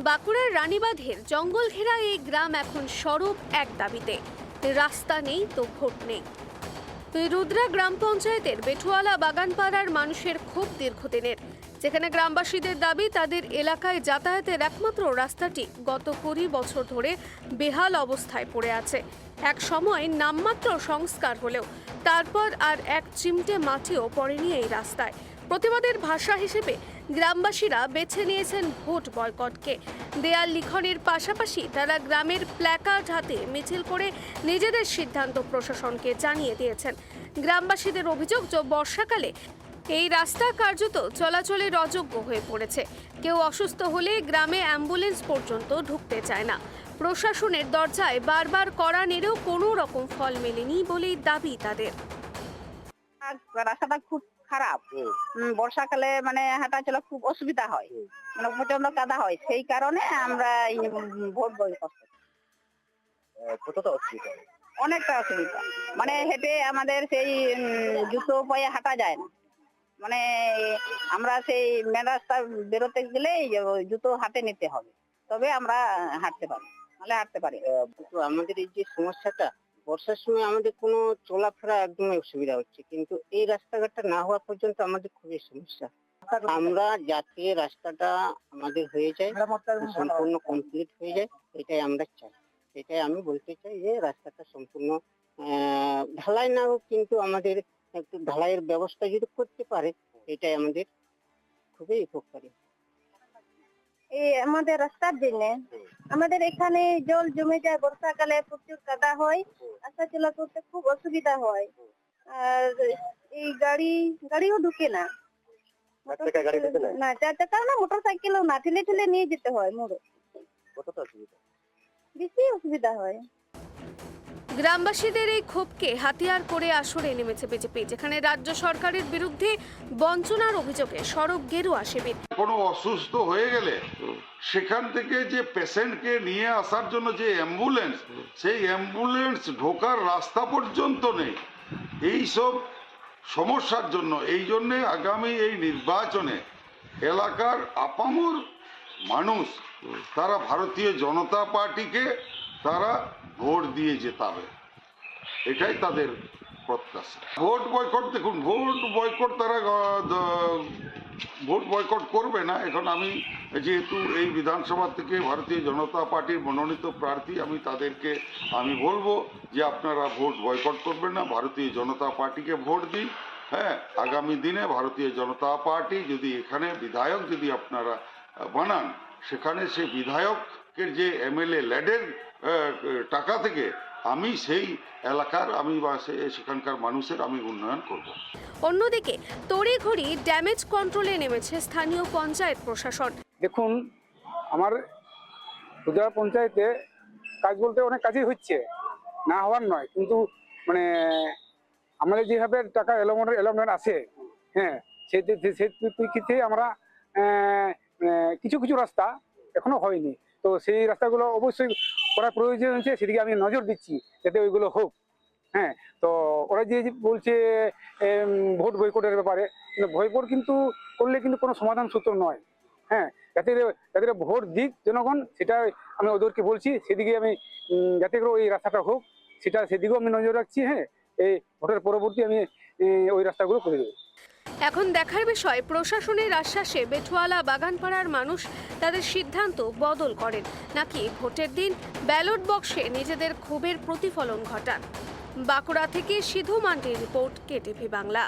বাঁকুড়ার রানীবাঁধের জঙ্গল ঘেরা এই গ্রাম এখন সরব এক দাবিতে, রাস্তা নেই তো ভোট নেই। রুদ্রা গ্রাম পঞ্চায়েতের বেঠুয়ালা বাগানপাড়ার মানুষের ক্ষোভ দীর্ঘদিনের, যেখানে গ্রামবাসীদের দাবি তাদের এলাকায় যাতায়াতের একমাত্র রাস্তাটি গত 20 বছর ধরে বেহাল অবস্থায় পড়ে আছে। এক সময় নামমাত্র সংস্কার হলেও তারপর আর এক চিমটে মাটিও পড়েনি এই রাস্তায়। প্রতিবাদের ভাষা হিসেবে গ্রামবাসীরা বেছে নিয়েছেন ভোট বয়কটকে। দেয়াল লিখনের পাশাপাশি তারা গ্রামের প্ল্যাকার্ড হাতে মিছিল করে নিজেদের সিদ্ধান্ত প্রশাসনকে জানিয়ে দিয়েছেন। গ্রামবাসীদের অভিযোগ, যে বর্ষাকালে এই রাস্তা কার্যত চলাচলের অযোগ্য হয়ে পড়েছে। কেউ অসুস্থ হলে গ্রামে অ্যাম্বুলেন্স পর্যন্ত ঢুকতে চায় না। প্রশাসনের দরজায় বারবার কড়া নেড়েও কোনো রকম ফল মেলেনি বলেই দাবি তাদের। রাস্তাটা খুব খারাপ, বর্ষাকালে মানে হাঁটা চলা খুব অসুবিধা হয়, মানে প্রচন্ড কাদা হয়, সেই কারণে আমরা ভোট বয়কট করি। কতটা অসুবিধা? অনেকটা অসুবিধা, মানে হেঁটে আমাদের সেই জুতো পায়ে হাঁটা যায় না, মানে আমরা সেই মেন রাস্তা বেরোতে গেলে জুতো হাতে নিতে হবে, তবে আমরা হাঁটতে পারি, নাহলে হাঁটতে পারি। আমাদের এই যে সমস্যাটা, বর্ষার সময় আমাদের কোনো চলাফেরা একদমই অসুবিধা হচ্ছে, কিন্তু এই রাস্তাঘাটটা না হওয়া পর্যন্ত আমাদের খুবই সমস্যা। আমরা যাতে রাস্তাটা আমাদের হয়ে যায়, সম্পূর্ণ কমপ্লিট হয়ে যায়, এটাই আমরা চাই। এটাই আমি বলতে চাই যে রাস্তাটা সম্পূর্ণ ঢালাই না হোক, কিন্তু আমাদের একটু ঢালাইয়ের ব্যবস্থা যদি করতে পারে, এটাই আমাদের খুবই উপকারী। এই আমাদের রাস্তার জন্য আমাদের এখানে জল জমে যায়, বর্ষাকালে প্রচুর কাদা হয়, আসা চলা করতে খুব অসুবিধা হয়, আর এই গাড়িও ঢুকে না, না 4 চাকা না, মোটর সাইকেলও না, ঠেলে ঠেলে নিয়ে যেতে হয় মোড়ে, বেশি অসুবিধা হয়। গ্রামবাসীদের এই ক্ষোভকে হাতিয়ার করে আসরে নেমেছে বিজেপি, যেখানে রাজ্য সরকারের বিরুদ্ধে বঞ্চনার অভিযোগে সরব গেরুয়া শিবির। কোনো অসুস্থ হয়ে গেলে সেখান থেকে যে পেশেন্টকে নিয়ে আসার জন্য যে অ্যাম্বুলেন্স, সেই অ্যাম্বুলেন্স ঢোকার রাস্তা পর্যন্ত নেই। এই সব সমস্যার জন্য এই জন্যে আগামী এই নির্বাচনে এলাকার আপামর মানুষ তারা ভারতীয় জনতা পার্টিকে তারা ভোট দিয়ে জেতাবে, এটাই তাদের প্রত্যাশা। ভোট বয়কট, দেখুন ভোট বয়কট তারা ভোট বয়কট করবে না। এখন আমি যেহেতু এই বিধানসভা থেকে ভারতীয় জনতা পার্টির মনোনীত প্রার্থী, আমি তাদেরকে আমি বলবো যে আপনারা ভোট বয়কট করবেন না, ভারতীয় জনতা পার্টিকে ভোট দিন। হ্যাঁ, আগামী দিনে ভারতীয় জনতা পার্টি যদি এখানে বিধায়ক যদি আপনারা বানান, সেখানে সেই বিধায়কের যে এমএলএ ল্যাডের টাকা থেকে আমি সেই এলাকার আমি বা সেখানকার মানুষের আমি উন্নয়ন করব। অন্যদিকে তড়িঘড়ি ড্যামেজ কন্ট্রোলে নেমেছে স্থানীয় পঞ্চায়েত প্রশাসন। দেখুন, আমার রুদ্রা পঞ্চায়েতে কাজ বলতে অনেক কাজই হচ্ছে, না হওয়ার নয়, কিন্তু মানে আমাদের যেভাবে টাকা এলোমেন্ট আসে, হ্যাঁ, সেই প্রেক্ষিতে আমরা কিছু কিছু রাস্তা এখনো হয়নি, তো সেই রাস্তাগুলো অবশ্যই করার প্রয়োজন হচ্ছে, সেদিকে আমি নজর দিচ্ছি যাতে ওইগুলো হোক। হ্যাঁ, তো ওরা যে বলছে ভোট বয়কটের ব্যাপারে, বয়কট কিন্তু করলে কিন্তু কোনো সমাধান সূত্র নয়। হ্যাঁ, যাতে ভোট দিক জনগণ, সেটা আমি ওদেরকে বলছি, সেদিকে আমি যাতে করে ওই রাস্তাটা হোক সেদিকেও আমি নজর রাখছি। হ্যাঁ, এই ভোটের পরবর্তী আমি ওই রাস্তাগুলো করে দেবো। এখন দেখার বিষয় প্রশাসনের আশ্বাসে বেঠুয়ালা বাগানপাড়ার মানুষ তাদের সিদ্ধান্ত বদল করেন, নাকি ভোটের দিন ব্যালট বক্সে নিজেদের ক্ষোভের প্রতিফলন ঘটান। বাঁকুড়া থেকে সিধু মান্ডির রিপোর্ট, কেটিভি বাংলা।